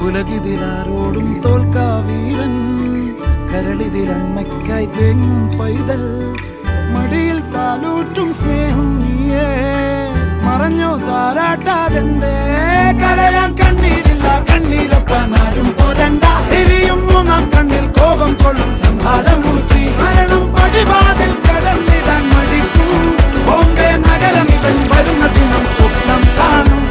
ഉലകിതിലാരോടും തോൽക്കാ വീരൻ, കരളിതിലമ്മയ്ക്കായി തേങ്ങും പൈതൽ, മടിയിൽ പാലൂറ്റും സ്നേഹം നീയേ. മറഞ്ഞോ താരാട്ടാതെന്റെ കരയാൻ കണ്ണീരില്ല, കണ്ണീരൊപ്പാനാരും പോരണ്ട. എരിയും മൂന്നാം കണ്ണിൽ കോപം കൊള്ളും സംഹാരമൂർത്തി, മരണം പടിവാതിൽ കടന്നിടാൻ മടിക്കും. ബോംബെ നഗരം ഇവൻ വരുന്ന ദിനം സ്വപ്നം കാണും.